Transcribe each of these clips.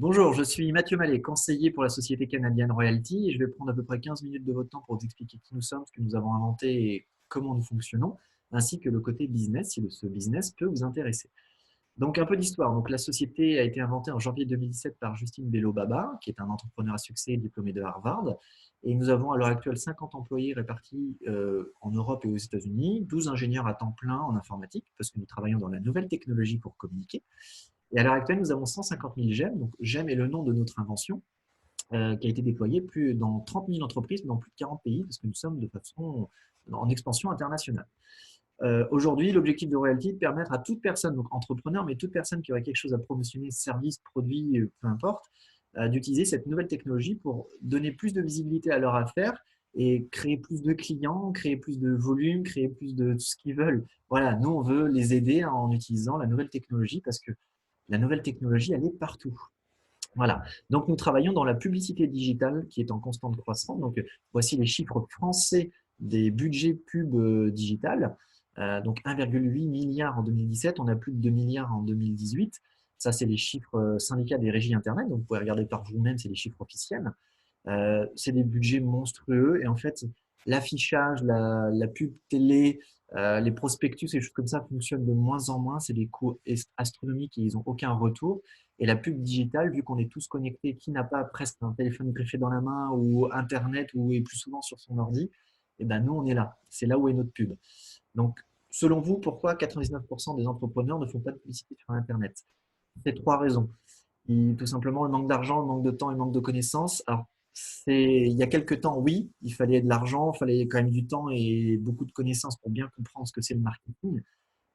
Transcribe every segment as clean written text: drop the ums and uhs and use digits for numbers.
Bonjour, je suis Mathieu Mallet, conseiller pour la société canadienne Royalty et je vais prendre à peu près 15 minutes de votre temps pour vous expliquer qui nous sommes, ce que nous avons inventé et comment nous fonctionnons, ainsi que le côté business, si ce business peut vous intéresser. Donc un peu d'histoire. Donc la société a été inventée en janvier 2017 par Justine Bello-Baba, qui est un entrepreneur à succès diplômé de Harvard. Et nous avons à l'heure actuelle 50 employés répartis en Europe et aux États-Unis, 12 ingénieurs à temps plein en informatique, parce que nous travaillons dans la nouvelle technologie pour communiquer. Et à l'heure actuelle, nous avons 150 000 GEM. Donc GEM est le nom de notre invention qui a été déployée plus dans 30 000 entreprises dans plus de 40 pays, parce que nous sommes de façon en expansion internationale. Aujourd'hui, l'objectif de Royalty est de permettre à toute personne, donc entrepreneur, mais toute personne qui aurait quelque chose à promotionner, service, produit, peu importe, d'utiliser cette nouvelle technologie pour donner plus de visibilité à leur affaire et créer plus de clients, créer plus de volume, créer plus de tout ce qu'ils veulent. Voilà, nous, on veut les aider en utilisant la nouvelle technologie parce que la nouvelle technologie, elle est partout. Voilà. Donc, nous travaillons dans la publicité digitale qui est en constante croissance. Donc, voici les chiffres français des budgets pub digital. Donc, 1,8 milliard en 2017. On a plus de 2 milliards en 2018. Ça, c'est les chiffres syndicats des régies Internet. Donc, vous pouvez regarder par vous-même, c'est les chiffres officiels. C'est des budgets monstrueux. Et en fait, l'affichage, la pub télé, les prospectus et des choses comme ça fonctionnent de moins en moins. C'est des coûts astronomiques et ils n'ont aucun retour. Et la pub digitale, vu qu'on est tous connectés, qui n'a pas presque un téléphone greffé dans la main ou Internet ou est plus souvent sur son ordi, et ben nous, on est là. C'est là où est notre pub. Donc, selon vous, pourquoi 99% des entrepreneurs ne font pas de publicité sur Internet? C'est trois raisons. Tout simplement, le manque d'argent, le manque de temps et le manque de connaissances. Alors, il y a quelques temps, oui, il fallait de l'argent, il fallait quand même du temps et beaucoup de connaissances pour bien comprendre ce que c'est le marketing.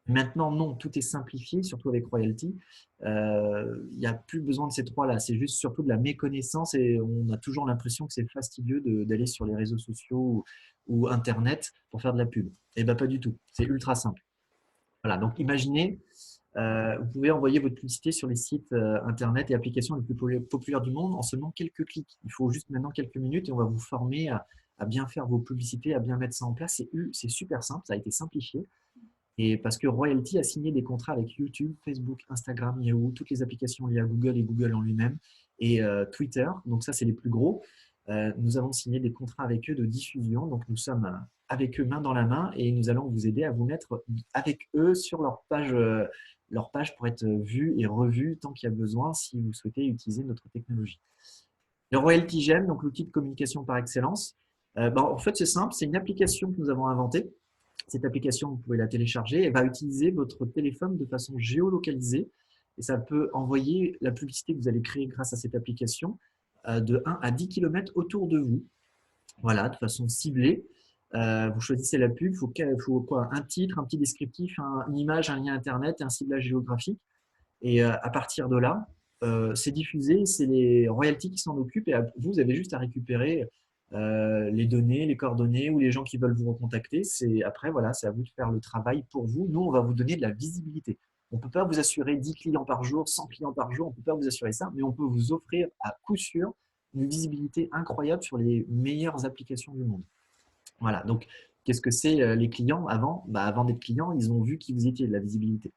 Maintenant, non, tout est simplifié, surtout avec Royalty. Il n'y a plus besoin de ces trois-là. C'est juste surtout de la méconnaissance et on a toujours l'impression que c'est fastidieux d'aller sur les réseaux sociaux ou Internet pour faire de la pub. Eh bien, pas du tout. C'est ultra simple. Voilà. Donc, imaginez, vous pouvez envoyer votre publicité sur les sites Internet et applications les plus populaires du monde en seulement quelques clics. Il faut juste maintenant quelques minutes et on va vous former à bien faire vos publicités, à bien mettre ça en place. C'est super simple, ça a été simplifié. Et parce que Royalty a signé des contrats avec YouTube, Facebook, Instagram, Yahoo, toutes les applications liées à Google et Google en lui-même, et Twitter. Donc ça, c'est les plus gros. Nous avons signé des contrats avec eux de diffusion. Donc nous sommes avec eux main dans la main et nous allons vous aider à vous mettre avec eux sur leur page pour être vus et revus tant qu'il y a besoin si vous souhaitez utiliser notre technologie. Le Royalty Gem, donc l'outil de communication par excellence, en fait c'est simple, c'est une application que nous avons inventée. Cette application, vous pouvez la télécharger. Elle va utiliser votre téléphone de façon géolocalisée et ça peut envoyer la publicité que vous allez créer grâce à cette application de 1 à 10 km autour de vous. Voilà, de façon ciblée. Vous choisissez la pub, il faut quoi? Un titre, un petit descriptif, une image, un lien internet et un ciblage géographique. Et à partir de là, c'est diffusé, c'est les royalties qui s'en occupent et vous avez juste à récupérer les données, les coordonnées ou les gens qui veulent vous recontacter. Après, voilà, c'est à vous de faire le travail pour vous. Nous, on va vous donner de la visibilité. On ne peut pas vous assurer 10 clients par jour, 100 clients par jour, on ne peut pas vous assurer ça, mais on peut vous offrir à coup sûr une visibilité incroyable sur les meilleures applications du monde. Voilà, donc qu'est-ce que c'est les clients avant? Avant d'être clients, ils ont vu qui vous étiez, de la visibilité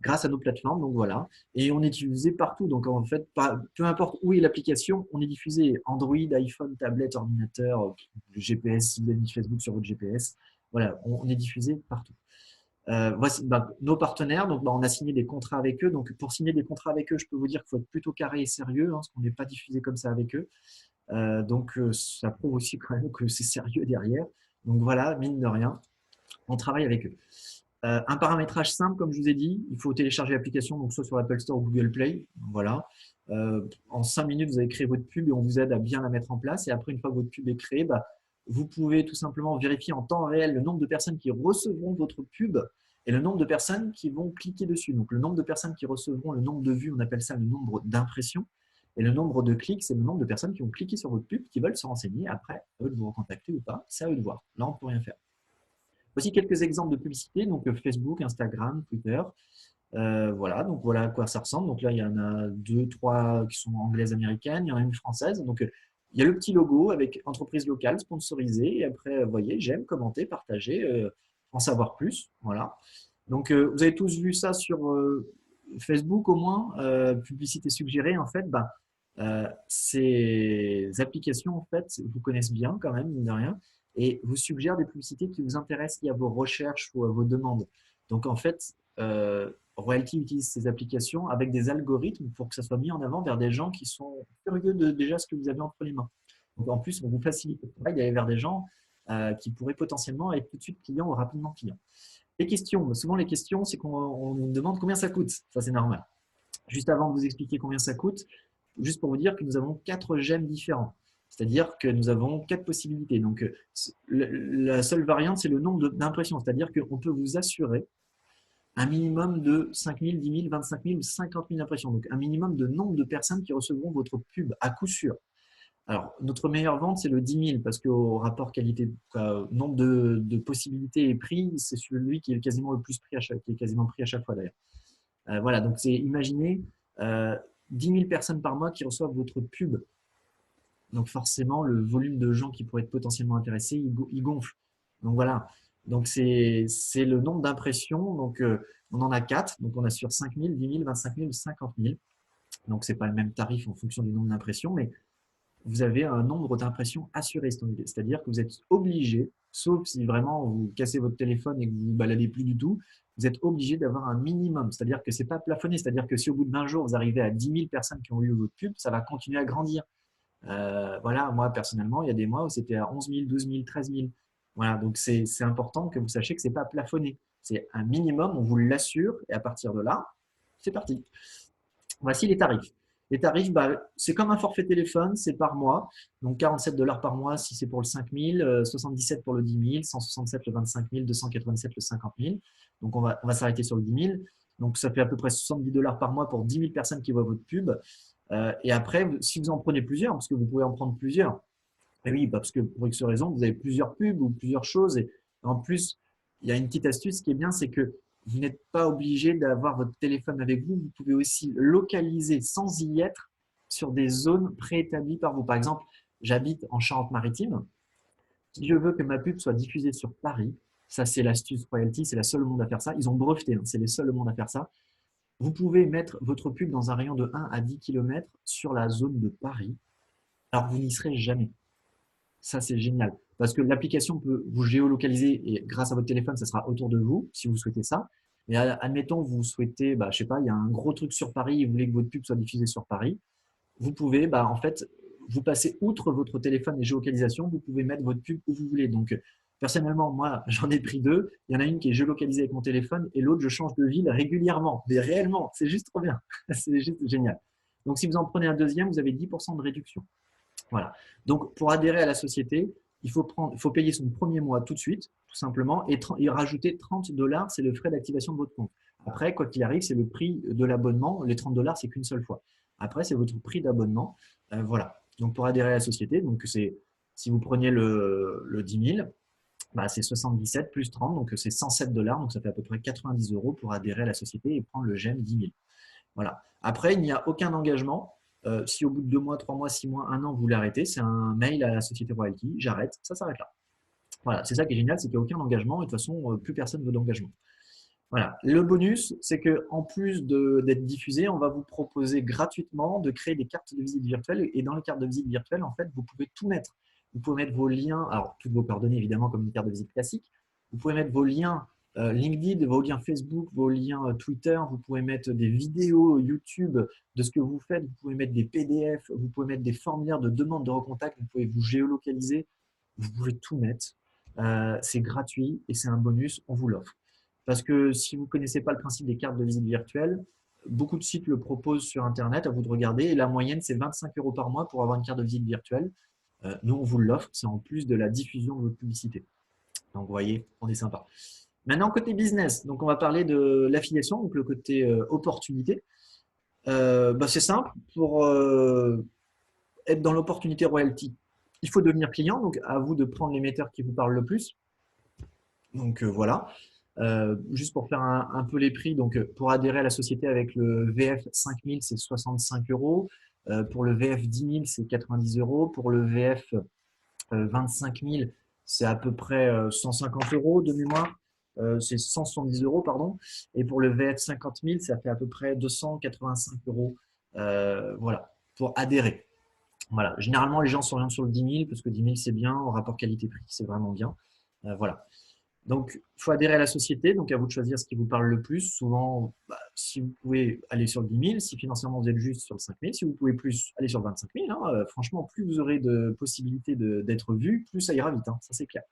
grâce à nos plateformes. Donc voilà. Et on est diffusé partout. Donc en fait, peu importe où est l'application, on est diffusé Android, iPhone, tablette, ordinateur, GPS, si vous avez mis Facebook sur votre GPS. Voilà, on est diffusé partout. Voici nos partenaires. Donc on a signé des contrats avec eux. Donc pour signer des contrats avec eux, je peux vous dire qu'il faut être plutôt carré et sérieux, parce qu'on n'est pas diffusé comme ça avec eux. Ça prouve aussi quand même que c'est sérieux derrière. Donc voilà, mine de rien, on travaille avec eux. Un paramétrage simple, comme je vous ai dit, il faut télécharger l'application, donc soit sur Apple Store ou Google Play. Voilà. En 5 minutes, vous avez créé votre pub et on vous aide à bien la mettre en place. Et après, une fois que votre pub est créée, vous pouvez tout simplement vérifier en temps réel le nombre de personnes qui recevront votre pub et le nombre de personnes qui vont cliquer dessus. Donc, le nombre de personnes qui recevront, le nombre de vues, on appelle ça le nombre d'impressions. Et le nombre de clics, c'est le nombre de personnes qui ont cliqué sur votre pub, qui veulent se renseigner. Après, à eux de vous recontacter ou pas, c'est à eux de voir. Là, on ne peut rien faire. Voici quelques exemples de publicité, donc Facebook, Instagram, Twitter. Voilà, donc voilà à quoi ça ressemble. Donc là, il y en a deux, trois qui sont anglaises, américaines, il y en a une française. Donc il y a le petit logo avec entreprise locale sponsorisée. Et après, vous voyez, j'aime, commenter, partager, en savoir plus. Voilà. Donc vous avez tous vu ça sur Facebook au moins, publicité suggérée, en fait, ces applications, en fait, vous connaissent bien quand même, mine de rien, et vous suggèrent des publicités qui vous intéressent liées à vos recherches ou à vos demandes. Donc, en fait, Royalty utilise ces applications avec des algorithmes pour que ça soit mis en avant vers des gens qui sont curieux de déjà ce que vous avez entre les mains. Donc, en plus, on vous facilite le travail d'aller vers des gens qui pourraient potentiellement être tout de suite clients ou rapidement clients. Les questions, souvent les questions, c'est qu'on nous demande combien ça coûte. Ça, c'est normal. Juste avant de vous expliquer combien ça coûte, juste pour vous dire que nous avons 4 gemmes différents. C'est-à-dire que nous avons 4 possibilités. Donc, la seule variante, c'est le nombre d'impressions. C'est-à-dire qu'on peut vous assurer un minimum de 5 000, 10 000, 25 000 ou 50 000 impressions. Donc, un minimum de nombre de personnes qui recevront votre pub à coup sûr. Alors, notre meilleure vente, c'est le 10 000 parce qu'au rapport qualité, nombre de possibilités et prix, c'est celui qui est quasiment le plus pris qui est quasiment pris à chaque fois d'ailleurs. Voilà, donc c'est imaginez 10 000 personnes par mois qui reçoivent votre pub. Donc forcément, le volume de gens qui pourraient être potentiellement intéressés, il gonfle. Donc voilà, donc c'est le nombre d'impressions. Donc on en a 4, donc on assure 5 000, 10 000, 25 000 ou 50 000. Donc c'est pas le même tarif en fonction du nombre d'impressions, mais vous avez un nombre d'impressions assuré, c'est-à-dire que vous êtes obligé, sauf si vraiment vous cassez votre téléphone et que vous ne vous baladez plus du tout, vous êtes obligé d'avoir un minimum, c'est-à-dire que ce n'est pas plafonné, c'est-à-dire que si au bout de 20 jours, vous arrivez à 10 000 personnes qui ont eu votre pub, ça va continuer à grandir. Voilà, moi personnellement, il y a des mois où c'était à 11 000, 12 000, 13 000. Voilà, donc c'est important que vous sachiez que ce n'est pas plafonné. C'est un minimum, on vous l'assure, et à partir de là, c'est parti. Voici les tarifs. Les tarifs, c'est comme un forfait téléphone, c'est par mois. Donc 47 $ par mois si c'est pour le 5 000, 77 pour le 10 000, 167 le 25 000, 287 le 50 000. Donc on va s'arrêter sur le 10 000. Donc ça fait à peu près 70 $ par mois pour 10 000 personnes qui voient votre pub. Et après, si vous en prenez plusieurs, parce que vous pouvez en prendre plusieurs, et oui, parce que pour X raison, vous avez plusieurs pubs ou plusieurs choses. Et en plus, il y a une petite astuce qui est bien, c'est que vous n'êtes pas obligé d'avoir votre téléphone avec vous. Vous pouvez aussi localiser sans y être sur des zones préétablies par vous. Par exemple, j'habite en Charente-Maritime. Si je veux que ma pub soit diffusée sur Paris, ça c'est l'astuce Royalty, c'est la seule au monde à faire ça. Ils ont breveté, c'est les seuls au monde à faire ça. Vous pouvez mettre votre pub dans un rayon de 1 à 10 km sur la zone de Paris. Alors vous n'y serez jamais. Ça, c'est génial. Parce que l'application peut vous géolocaliser et grâce à votre téléphone, ça sera autour de vous si vous souhaitez ça. Mais admettons, vous souhaitez, je sais pas, il y a un gros truc sur Paris et vous voulez que votre pub soit diffusée sur Paris. Vous pouvez, en fait, vous passez outre votre téléphone et géolocalisation, vous pouvez mettre votre pub où vous voulez. Donc, personnellement, moi, j'en ai pris deux. Il y en a une qui est géolocalisée avec mon téléphone et l'autre, je change de ville régulièrement. Mais réellement, c'est juste trop bien. C'est juste génial. Donc, si vous en prenez un deuxième, vous avez 10% de réduction. Voilà. Donc, pour adhérer à la société, il faut payer son premier mois tout de suite, tout simplement, et rajouter 30 $, c'est le frais d'activation de votre compte. Après, quoi qu'il arrive, c'est le prix de l'abonnement. Les 30 $, c'est qu'une seule fois. Après, c'est votre prix d'abonnement. Voilà. Donc, pour adhérer à la société, donc si vous preniez le 10 000, c'est 77 plus 30, donc c'est 107 $, donc ça fait à peu près 90 € pour adhérer à la société et prendre le GEM 10 000. Voilà. Après, il n'y a aucun engagement. Si au bout de 2 mois, 3 mois, 6 mois, 1 an, vous l'arrêtez, c'est un mail à la société Royalty, j'arrête, ça s'arrête là. Voilà, c'est ça qui est génial, c'est qu'il n'y a aucun engagement et de toute façon, plus personne ne veut d'engagement. Voilà. Le bonus, c'est qu'en plus d'être diffusé, on va vous proposer gratuitement de créer des cartes de visite virtuelles. Et dans les cartes de visite virtuelles, en fait, vous pouvez tout mettre. Vous pouvez mettre vos liens, alors toutes vos coordonnées évidemment comme une carte de visite classique. Vous pouvez mettre vos liens LinkedIn, vos liens Facebook, vos liens Twitter. Vous pouvez mettre des vidéos YouTube de ce que vous faites. Vous pouvez mettre des PDF. Vous pouvez mettre des formulaires de demande de recontact. Vous pouvez vous géolocaliser. Vous pouvez tout mettre. C'est gratuit et c'est un bonus. On vous l'offre. Parce que si vous ne connaissez pas le principe des cartes de visite virtuelles, beaucoup de sites le proposent sur Internet, à vous de regarder, et la moyenne, c'est 25 € par mois pour avoir une carte de visite virtuelle. Nous, on vous l'offre, c'est en plus de la diffusion de votre publicité. Donc, vous voyez, on est sympa. Maintenant, côté business, donc on va parler de l'affiliation, donc le côté opportunité. C'est simple, pour être dans l'opportunité royalty, il faut devenir client, donc à vous de prendre l'émetteur qui vous parle le plus. Donc voilà. Juste pour faire un peu les prix, donc pour adhérer à la société avec le VF 5000, c'est 65 €. Pour le VF 10 000, c'est 90 €. Pour le VF 25 000, c'est à peu près 150 € de mémoire. c'est 170 euros, pardon. Et pour le VF 50 000, ça fait à peu près 285 euros, voilà, pour adhérer. Voilà. Généralement, les gens s'orientent sur le 10 000 parce que 10 000, c'est bien, au rapport qualité-prix, c'est vraiment bien. Voilà. Donc, il faut adhérer à la société. Donc, à vous de choisir ce qui vous parle le plus. Souvent, bah, si vous pouvez aller sur le 10 000, si financièrement vous êtes juste sur le 5 000, si vous pouvez plus, aller sur le 25 000. Hein. Franchement, plus vous aurez de possibilités d'être vu, plus ça ira vite. Hein. Ça, c'est clair.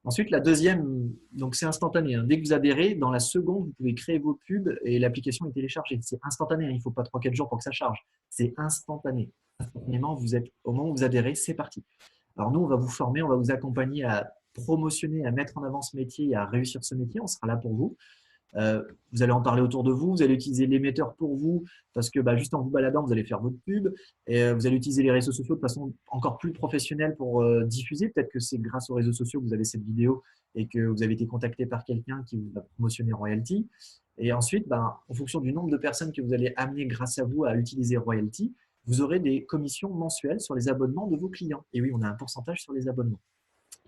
Ensuite, la deuxième, donc c'est instantané. Hein. Dès que vous adhérez, dans la seconde, vous pouvez créer vos pubs et l'application est téléchargée. C'est instantané. Hein. Il ne faut pas 3-4 jours pour que ça charge. C'est instantané. Instantanément, vous êtes, au moment où vous adhérez, c'est parti. Alors nous, on va vous former, on va vous accompagner à promotionner, à mettre en avant ce métier et à réussir ce métier. On sera là pour vous. Vous allez en parler autour de vous, vous allez utiliser l'émetteur pour vous, parce que bah, juste en vous baladant, vous allez faire votre pub, et vous allez utiliser les réseaux sociaux de façon encore plus professionnelle pour diffuser. Peut-être que c'est grâce aux réseaux sociaux que vous avez cette vidéo et que vous avez été contacté par quelqu'un qui vous a promotionné Royalty. Et ensuite, bah, en fonction du nombre de personnes que vous allez amener grâce à vous à utiliser Royalty, vous aurez des commissions mensuelles sur les abonnements de vos clients. Et oui, on a un pourcentage sur les abonnements.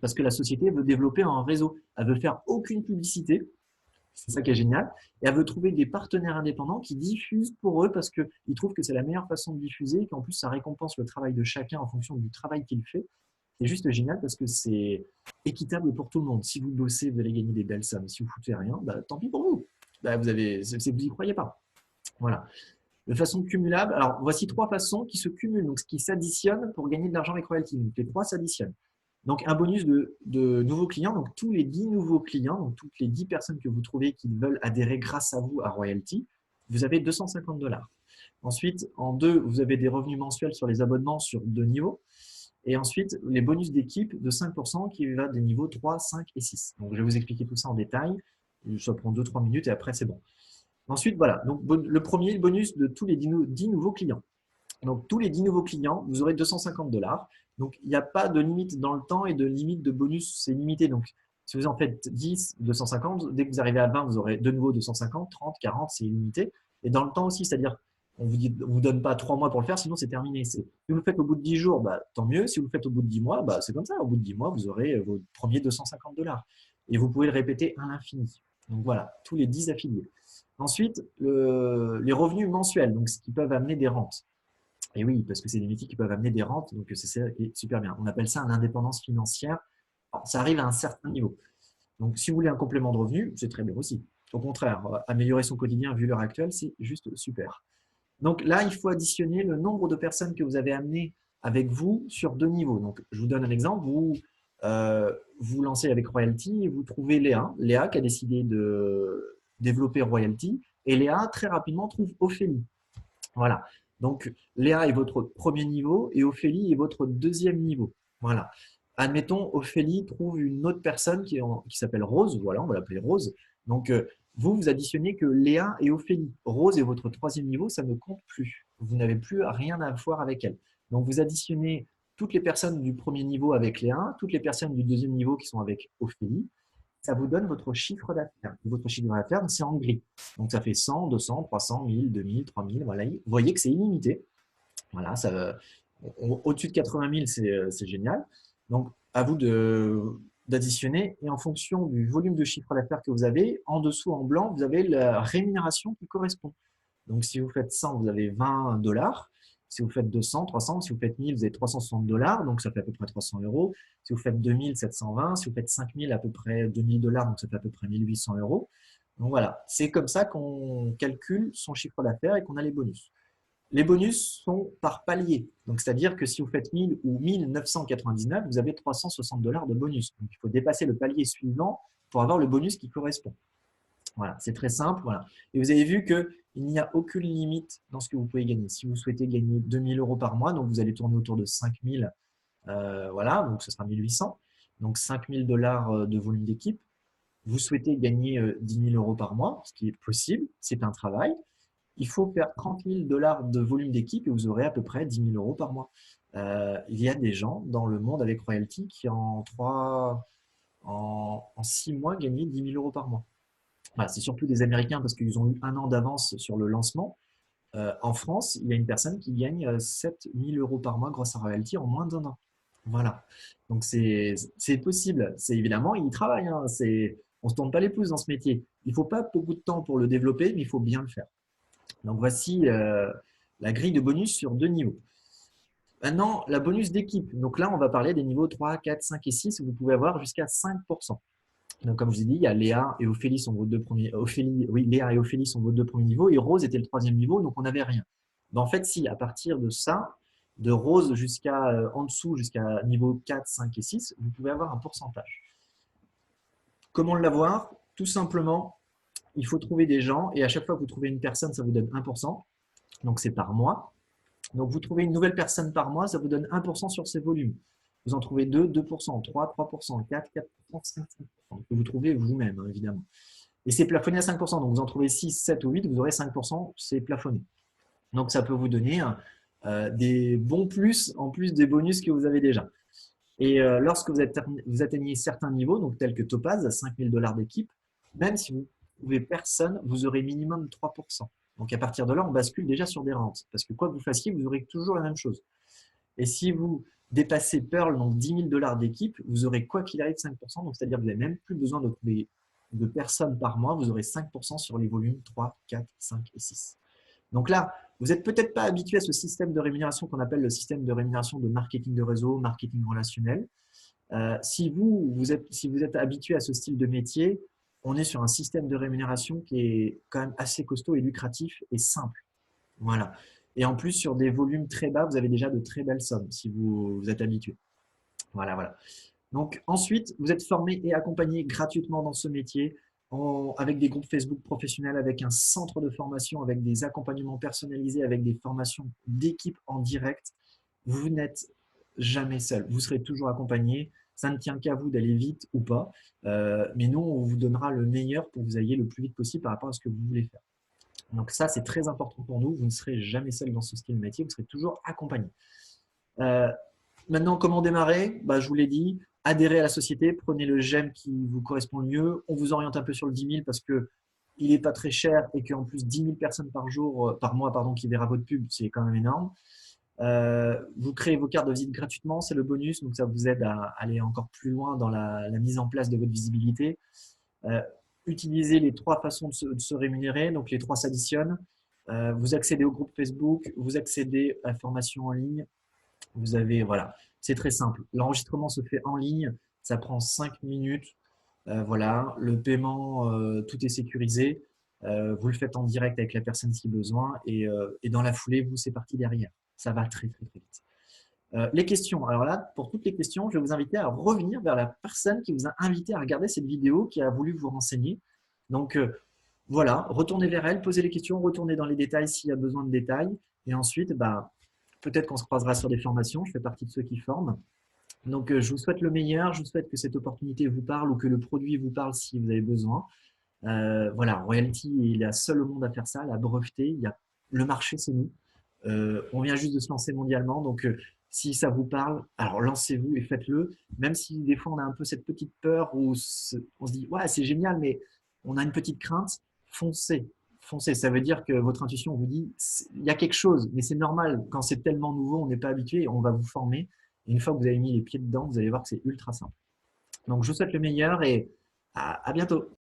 Parce que la société veut développer un réseau. Elle veut faire aucune publicité. C'est ça qui est génial. Et elle veut trouver des partenaires indépendants qui diffusent pour eux parce qu'ils trouvent que c'est la meilleure façon de diffuser et qu'en plus, ça récompense le travail de chacun en fonction du travail qu'il fait. C'est juste génial parce que c'est équitable pour tout le monde. Si vous bossez, vous allez gagner des belles sommes. Si vous foutez rien, bah, tant pis pour vous. Bah, vous n'y croyez pas. Voilà. De façon cumulable, alors voici 3 façons qui se cumulent, donc ce qui s'additionne pour gagner de l'argent avec Royalty. Donc les 3 s'additionnent. Donc un bonus de nouveaux clients, donc tous les 10 nouveaux clients, donc toutes les 10 personnes que vous trouvez qui veulent adhérer grâce à vous à Royalty, vous avez 250 $. Ensuite, en 2, vous avez des revenus mensuels sur les abonnements sur 2 niveaux. Et ensuite, les bonus d'équipe de 5% qui va des niveaux 3, 5 et 6. Donc je vais vous expliquer tout ça en détail. Ça prend 2-3 minutes et après c'est bon. Ensuite, voilà. Donc, le premier, le bonus de tous les 10 nouveaux clients. Donc, tous les 10 nouveaux clients, vous aurez 250 $. Donc, il n'y a pas de limite dans le temps et de limite de bonus, c'est limité. Donc, si vous en faites 10, 250, dès que vous arrivez à 20, vous aurez de nouveau 250, 30, 40, c'est illimité. Et dans le temps aussi, c'est-à-dire, on ne vous donne pas 3 mois pour le faire, sinon c'est terminé. Si vous le faites au bout de 10 jours, bah, tant mieux. Si vous le faites au bout de 10 mois, bah, c'est comme ça. Au bout de 10 mois, vous aurez vos premiers 250 $. Et vous pouvez le répéter à l'infini. Donc voilà, tous les 10 affiliés. Ensuite, les revenus mensuels, donc ce qui peuvent amener des rentes. Et oui, parce que c'est des métiers qui peuvent amener des rentes, donc c'est super bien. On appelle ça l'indépendance financière. Alors, ça arrive à un certain niveau. Donc, si vous voulez un complément de revenu, c'est très bien aussi. Au contraire, améliorer son quotidien vu l'heure actuelle, c'est juste super. Donc là, il faut additionner le nombre de personnes que vous avez amenées avec vous sur 2 niveaux. Donc, je vous donne un exemple. Vous lancez avec Royalty et vous trouvez Léa. Léa qui a décidé de développer Royalty. Et Léa, très rapidement, trouve Ophélie. Voilà. Donc, Léa est votre premier niveau et Ophélie est votre deuxième niveau. Voilà. Admettons, Ophélie trouve une autre personne qui s'appelle Rose. Voilà, on va l'appeler Rose. Donc, vous additionnez que Léa et Ophélie. Rose est votre troisième niveau, ça ne compte plus. Vous n'avez plus rien à voir avec elle. Donc, vous additionnez toutes les personnes du premier niveau avec Léa, toutes les personnes du deuxième niveau qui sont avec Ophélie. Ça vous donne votre chiffre d'affaires. Votre chiffre d'affaires, c'est en gris. Donc, ça fait 100, 200, 300, 1000, 2000, 3000. Voilà. Vous voyez que c'est illimité. Voilà, au-dessus de 80 000, c'est génial. Donc, à vous d'additionner. Et en fonction du volume de chiffre d'affaires que vous avez, en dessous, en blanc, vous avez la rémunération qui correspond. Donc, si vous faites 100, vous avez 20 $. Si vous faites 200, 300, si vous faites 1000, vous avez 360 $, donc ça fait à peu près 300 euros. Si vous faites 2000, 720. Si vous faites 5000, à peu près 2000 $, donc ça fait à peu près 1800 euros. Donc voilà, c'est comme ça qu'on calcule son chiffre d'affaires et qu'on a les bonus. Les bonus sont par palier. Donc, c'est-à-dire que si vous faites 1000 ou 1999, vous avez 360 $ de bonus. Donc, il faut dépasser le palier suivant pour avoir le bonus qui correspond. Voilà, c'est très simple. Voilà. Et vous avez vu qu'il n'y a aucune limite dans ce que vous pouvez gagner. Si vous souhaitez gagner 2000 € par mois, donc vous allez tourner autour de 5000, voilà, donc ce sera 1800. Donc 5000 $ de volume d'équipe. Vous souhaitez gagner 10 000 € par mois, ce qui est possible, c'est un travail. Il faut faire 30 000 $ de volume d'équipe et vous aurez à peu près 10 000 € par mois. Il y a des gens dans le monde avec Royalty qui en 6 mois gagnaient 10 000 € par mois. Voilà, c'est surtout des Américains parce qu'ils ont eu 1 an d'avance sur le lancement. En France, il y a une personne qui gagne 7 000 € par mois grâce à Royalty en moins d'1 an. Voilà. Donc c'est possible. C'est évidemment, ils travaillent. Hein. On ne se tourne pas les pouces dans ce métier. Il ne faut pas beaucoup de temps pour le développer, mais il faut bien le faire. Donc voici la grille de bonus sur 2 niveaux. Maintenant, la bonus d'équipe. Donc là, on va parler des niveaux 3, 4, 5 et 6 où vous pouvez avoir jusqu'à 5%. Donc, comme je vous ai dit, il y a Léa et Ophélie sont vos deux premiers. Oui, Léa et Ophélie sont vos deux premiers niveaux et Rose était le troisième niveau, donc on n'avait rien. Ben, en fait, si à partir de ça, de Rose jusqu'à en dessous, jusqu'à niveau 4, 5 et 6, vous pouvez avoir un pourcentage. Comment l'avoir? Tout simplement, il faut trouver des gens et à chaque fois que vous trouvez une personne, ça vous donne 1%. Donc c'est par mois. Donc vous trouvez une nouvelle personne par mois, ça vous donne 1% sur ces volumes. Vous en trouvez 2, 2%, 3, 3%, 4, 4%, 5, 5%. Que vous trouvez vous-même, hein, évidemment. Et c'est plafonné à 5%. Donc vous en trouvez 6, 7 ou 8, vous aurez 5%, c'est plafonné. Donc ça peut vous donner des bons plus en plus des bonus que vous avez déjà. Et lorsque vous atteignez certains niveaux, donc tels que Topaz, à 5 000 $ d'équipe, même si vous ne trouvez personne, vous aurez minimum 3%. Donc à partir de là, on bascule déjà sur des rentes. Parce que quoi que vous fassiez, vous aurez toujours la même chose. Et si vous dépassez Pearl, donc 10 000 $ d'équipe, vous aurez quoi qu'il arrive 5%. Donc c'est-à-dire que vous n'avez même plus besoin de trouver de personnes par mois. Vous aurez 5% sur les volumes 3, 4, 5 et 6. Donc là, vous n'êtes peut-être pas habitué à ce système de rémunération qu'on appelle le système de rémunération de marketing de réseau, marketing relationnel. Si vous êtes habitué à ce style de métier, on est sur un système de rémunération qui est quand même assez costaud et lucratif et simple. Voilà. Et en plus, sur des volumes très bas, vous avez déjà de très belles sommes si vous êtes habitué. Voilà, voilà. Donc ensuite, vous êtes formé et accompagné gratuitement dans ce métier avec des groupes Facebook professionnels, avec un centre de formation, avec des accompagnements personnalisés, avec des formations d'équipe en direct. Vous n'êtes jamais seul. Vous serez toujours accompagné. Ça ne tient qu'à vous d'aller vite ou pas. Mais nous, on vous donnera le meilleur pour que vous ayez le plus vite possible par rapport à ce que vous voulez faire. Donc ça, c'est très important pour nous. Vous ne serez jamais seul dans ce style de métier. Vous serez toujours accompagné. Euh, Maintenant, comment démarrer? Bah, je vous l'ai dit, adhérez à la société, prenez le GEM qui vous correspond le mieux. On vous oriente un peu sur le 10 000 parce que il n'est pas très cher et qu'en plus 10 000 personnes par jour, par mois, pardon, qui verra votre pub, c'est quand même énorme. Vous créez vos cartes de visite gratuitement, c'est le bonus, donc ça vous aide à aller encore plus loin dans la mise en place de votre visibilité. Euh, Utilisez les 3 façons de se rémunérer, donc les 3 s'additionnent. Vous accédez au groupe Facebook, vous accédez à la formation en ligne. Vous avez, voilà, c'est très simple. L'enregistrement se fait en ligne, ça prend 5 minutes. Voilà, le paiement, tout est sécurisé. Vous le faites en direct avec la personne si besoin et dans la foulée, vous, c'est parti derrière. Ça va très, très, très vite. Les questions. Alors là, pour toutes les questions, je vais vous inviter à revenir vers la personne qui vous a invité à regarder cette vidéo, qui a voulu vous renseigner. Donc, voilà, retournez vers elle, posez les questions, retournez dans les détails s'il y a besoin de détails. Et ensuite, bah, peut-être qu'on se croisera sur des formations. Je fais partie de ceux qui forment. Donc, je vous souhaite le meilleur. Je vous souhaite que cette opportunité vous parle ou que le produit vous parle si vous avez besoin. Voilà, Royalty est la seule au monde à faire ça, la breveter. Il y a le marché, c'est nous. On vient juste de se lancer mondialement. Donc, si ça vous parle, alors lancez-vous et faites-le. Même si des fois on a un peu cette petite peur où on se dit ouais, c'est génial, mais on a une petite crainte, foncez. Foncez. Ça veut dire que votre intuition vous dit il y a quelque chose, mais c'est normal. Quand c'est tellement nouveau, on n'est pas habitué. On va vous former. Et une fois que vous avez mis les pieds dedans, vous allez voir que c'est ultra simple. Donc, je vous souhaite le meilleur et à bientôt.